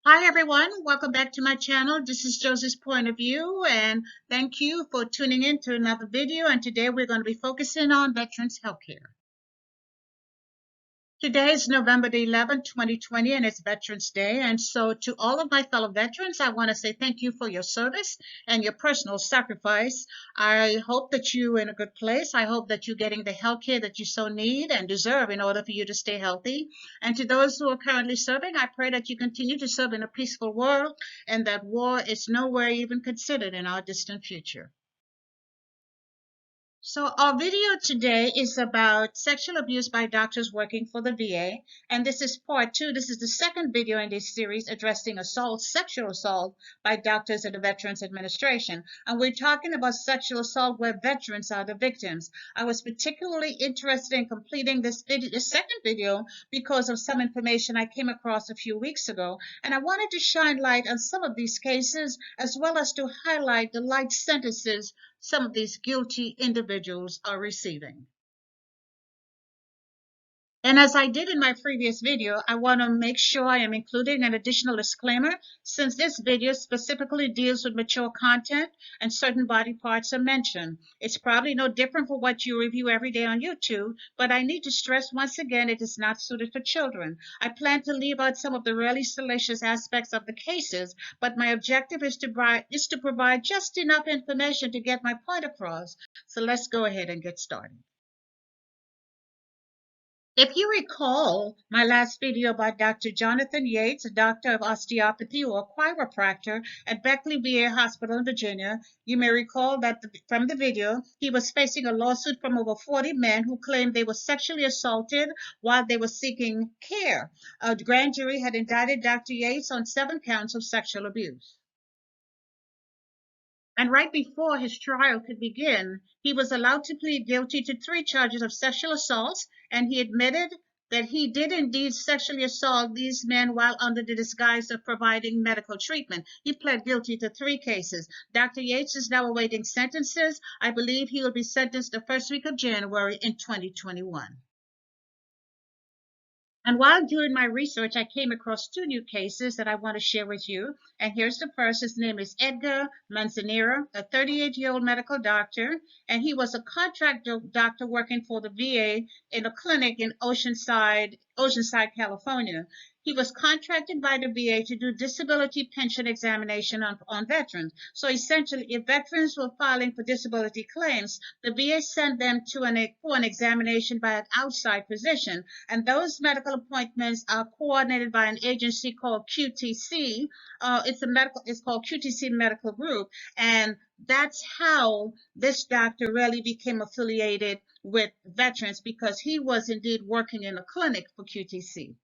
Hi everyone, welcome back to my channel. This is Josie's Point of View, and thank you for tuning in to another video. And today we're going to be focusing on veterans healthcare. Today is November the 11th, 2020, and it's Veterans Day. And so to all of my fellow veterans, I want to say thank you for your service and your personal sacrifice. I hope that you're in a good place. I hope that you're getting the health care that you so need and deserve in order for you to stay healthy. And to those who are currently serving, I pray that you continue to serve in a peaceful world and that war is nowhere even considered in our distant future. So our video today is about sexual abuse by doctors working for the VA, and this is part two. This is the second video in this series addressing assault, sexual assault by doctors at the Veterans Administration. And we're talking about sexual assault where veterans are the victims. I was particularly interested in completing this video, the second video, because of some information I came across a few weeks ago, and I wanted to shine light on some of these cases as well as to highlight the light sentences some of these guilty individuals are receiving. And as I did in my previous video, I want to make sure I am including an additional disclaimer since this video specifically deals with mature content and certain body parts are mentioned. It's probably no different from what you review every day on YouTube, but I need to stress once again it is not suited for children. I plan to leave out some of the really salacious aspects of the cases, but my objective is to provide just enough information to get my point across. So let's go ahead and get started. If you recall my last video about Dr. Jonathan Yates, a doctor of osteopathy or a chiropractor at Beckley VA Hospital in Virginia, you may recall that from the video, he was facing a lawsuit from over 40 men who claimed they were sexually assaulted while they were seeking care. A grand jury had indicted Dr. Yates on 7 counts of sexual abuse. And right before his trial could begin, he was allowed to plead guilty to 3 charges of sexual assault, and he admitted that he did indeed sexually assault these men while under the disguise of providing medical treatment. He pled guilty to 3 cases. Dr. Yates is now awaiting sentences. I believe he will be sentenced the first week of January in 2021. And while doing my research, I came across 2 new cases that I want to share with you. And here's the first. His name is Edgar Monzenera, a 38-year-old medical doctor, and he was a contract doctor working for the VA in a clinic in Oceanside, California. He was contracted by the VA to do disability pension examination on veterans. So essentially, if veterans were filing for disability claims, the VA sent them for an examination by an outside physician. And those medical appointments are coordinated by an agency called QTC. It's called QTC Medical Group. And that's how this doctor really became affiliated with veterans because he was indeed working in a clinic for QTC.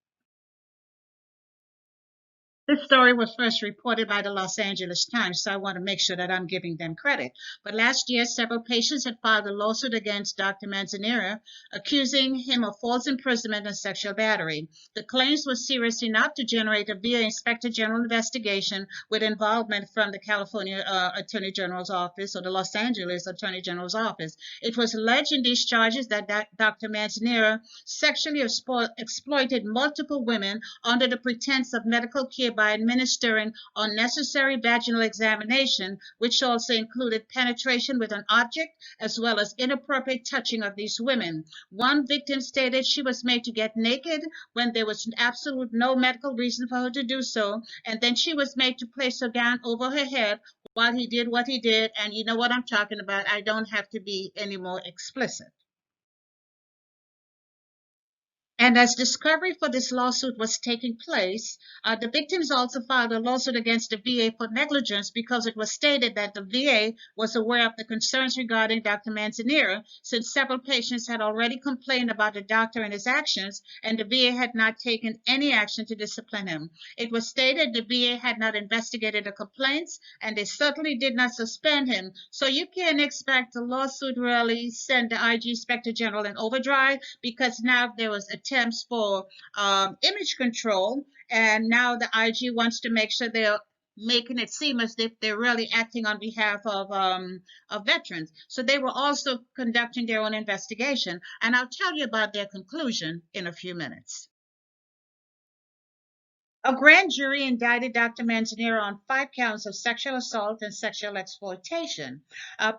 This story was first reported by the Los Angeles Times, so I want to make sure that I'm giving them credit. But last year, several patients had filed a lawsuit against Dr. Manzanera, accusing him of false imprisonment and sexual battery. The claims were serious enough to generate a VA Inspector General investigation with involvement from the California Attorney General's office or the Los Angeles Attorney General's office. It was alleged in these charges that Dr. Manzanera sexually exploited multiple women under the pretense of medical care by administering unnecessary vaginal examination, which also included penetration with an object as well as inappropriate touching of these women. One victim stated she was made to get naked when there was absolute no medical reason for her to do so, and then she was made to place her gown over her head while he did what he did, and you know what I'm talking about. I don't have to be any more explicit. And as discovery for this lawsuit was taking place, the victims also filed a lawsuit against the VA for negligence because it was stated that the VA was aware of the concerns regarding Dr. Manzanera, since several patients had already complained about the doctor and his actions, and the VA had not taken any action to discipline him. It was stated the VA had not investigated the complaints, and they certainly did not suspend him. So you can expect the lawsuit really send the IG Inspector General in overdrive because now there was attempts for image control, and now the IG wants to make sure they're making it seem as if they're really acting on behalf of veterans. So they were also conducting their own investigation, and I'll tell you about their conclusion in a few minutes. A grand jury indicted Dr. Manzanera on 5 counts of sexual assault and sexual exploitation,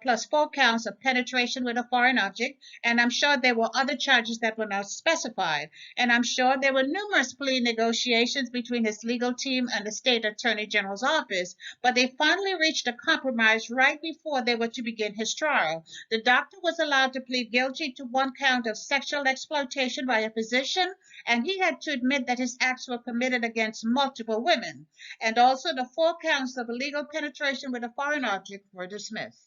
plus 4 counts of penetration with a foreign object. And I'm sure there were other charges that were not specified. And I'm sure there were numerous plea negotiations between his legal team and the state attorney general's office. But they finally reached a compromise right before they were to begin his trial. The doctor was allowed to plead guilty to 1 count of sexual exploitation by a physician, and he had to admit that his acts were committed against multiple women. And also the 4 counts of illegal penetration with a foreign object were dismissed.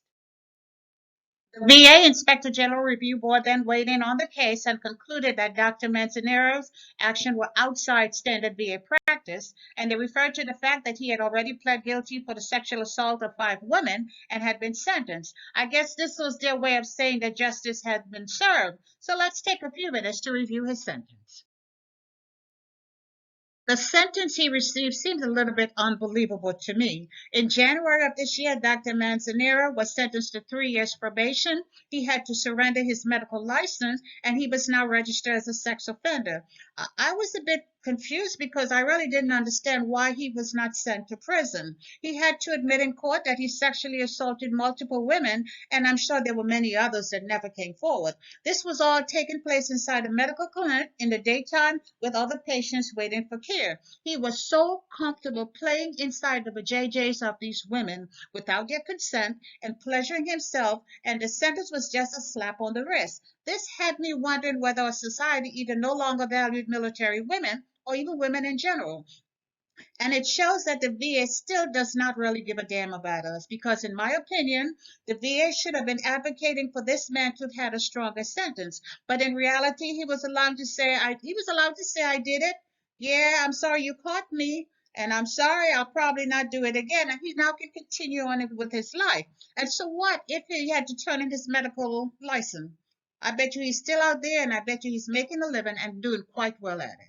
The VA Inspector General Review Board then weighed in on the case and concluded that Dr. Manzanero's actions were outside standard VA practice, and they referred to the fact that he had already pled guilty for the sexual assault of 5 women and had been sentenced. I guess this was their way of saying that justice had been served. So let's take a few minutes to review his sentence. The sentence he received seems a little bit unbelievable to me. In January of this year, Dr. Manzanera was sentenced to 3 years probation. He had to surrender his medical license, and he was now registered as a sex offender. I was a bit confused because I really didn't understand why he was not sent to prison. He had to admit in court that he sexually assaulted multiple women, and I'm sure there were many others that never came forward. This was all taking place inside a medical clinic in the daytime with other patients waiting for care. He was so comfortable playing inside of the JJs of these women without their consent and pleasuring himself, and the sentence was just a slap on the wrist. This had me wondering whether our society either no longer valued military women or even women in general. And it shows that the VA still does not really give a damn about us because, in my opinion, the VA should have been advocating for this man to have had a stronger sentence. But in reality, he was allowed to say, I did it. Yeah, I'm sorry you caught me. And I'm sorry, I'll probably not do it again. And he now can continue on with his life. And so what if he had to turn in his medical license? I bet you he's still out there, and I bet you he's making a living and doing quite well at it.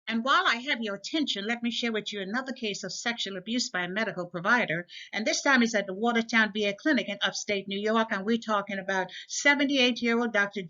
And while I have your attention, let me share with you another case of sexual abuse by a medical provider. And this time it's at the Watertown VA Clinic in upstate New York. And we're talking about 78-year-old Dr.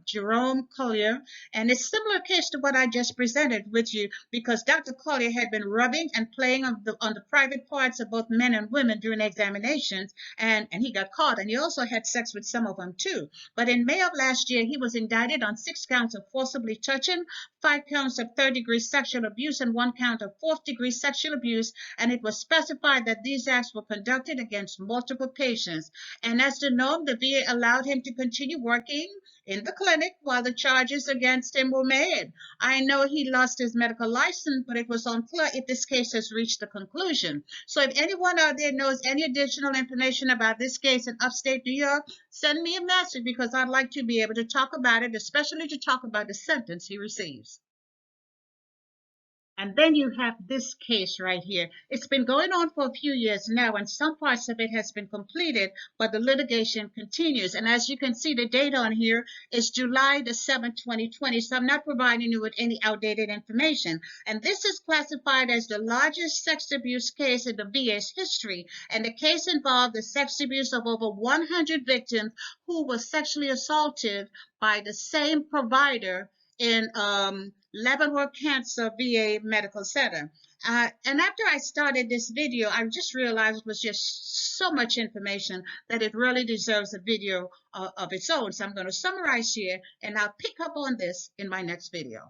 Jerome Collier. And it's a similar case to what I just presented with you because Dr. Collier had been rubbing and playing on the private parts of both men and women during examinations. And he got caught. And he also had sex with some of them too. But in May of last year, he was indicted on 6 counts of forcibly touching, 5 counts of third-degree sexual abuse, and 1 count of fourth-degree sexual abuse, and it was specified that these acts were conducted against multiple patients. And as the norm, the VA allowed him to continue working in the clinic while the charges against him were made. I know he lost his medical license, but it was unclear if this case has reached a conclusion. So if anyone out there knows any additional information about this case in upstate New York, send me a message because I'd like to be able to talk about it, especially to talk about the sentence he receives. And then you have this case right here. It's been going on for a few years now, and some parts of it has been completed, but the litigation continues. And as you can see, the date on here is July the 7th, 2020. So I'm not providing you with any outdated information. And this is classified as the largest sex abuse case in the VA's history. And the case involved the sex abuse of over 100 victims who were sexually assaulted by the same provider in Leavenworth Cancer VA Medical Center. And after I started this video, I just realized it was just so much information that it really deserves a video of its own. So I'm going to summarize here, and I'll pick up on this in my next video.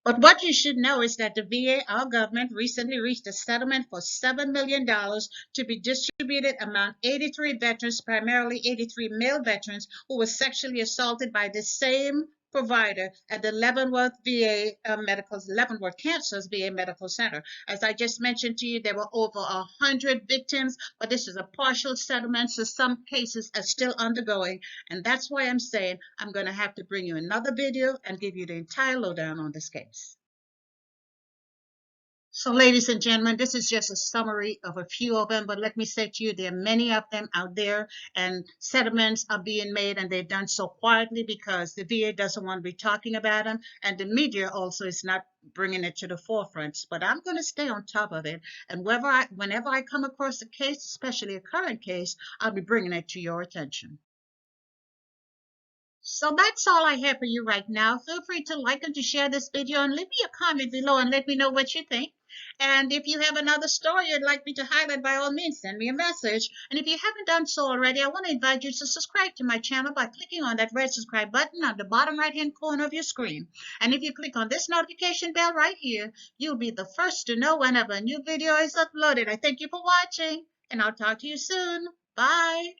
But what you should know is that the VA, our government, recently reached a settlement for $7 million to be distributed among 83 veterans, primarily 83 male veterans, who were sexually assaulted by the same provider at the Leavenworth Leavenworth Cancer's VA Medical Center. As I just mentioned to you, there were over 100 victims, but this is a partial settlement, so some cases are still undergoing. And that's why I'm saying I'm going to have to bring you another video and give you the entire lowdown on this case. So, ladies and gentlemen, this is just a summary of a few of them, but let me say to you, there are many of them out there, and settlements are being made, and they're done so quietly because the VA doesn't want to be talking about them, and the media also is not bringing it to the forefront. But I'm going to stay on top of it, and whenever I come across a case, especially a current case, I'll be bringing it to your attention. So that's all I have for you right now. Feel free to like and to share this video and leave me a comment below and let me know what you think. And if you have another story you'd like me to highlight, by all means, send me a message. And if you haven't done so already, I want to invite you to subscribe to my channel by clicking on that red subscribe button on the bottom right-hand corner of your screen. And if you click on this notification bell right here, you'll be the first to know whenever a new video is uploaded. I thank you for watching, and I'll talk to you soon. Bye.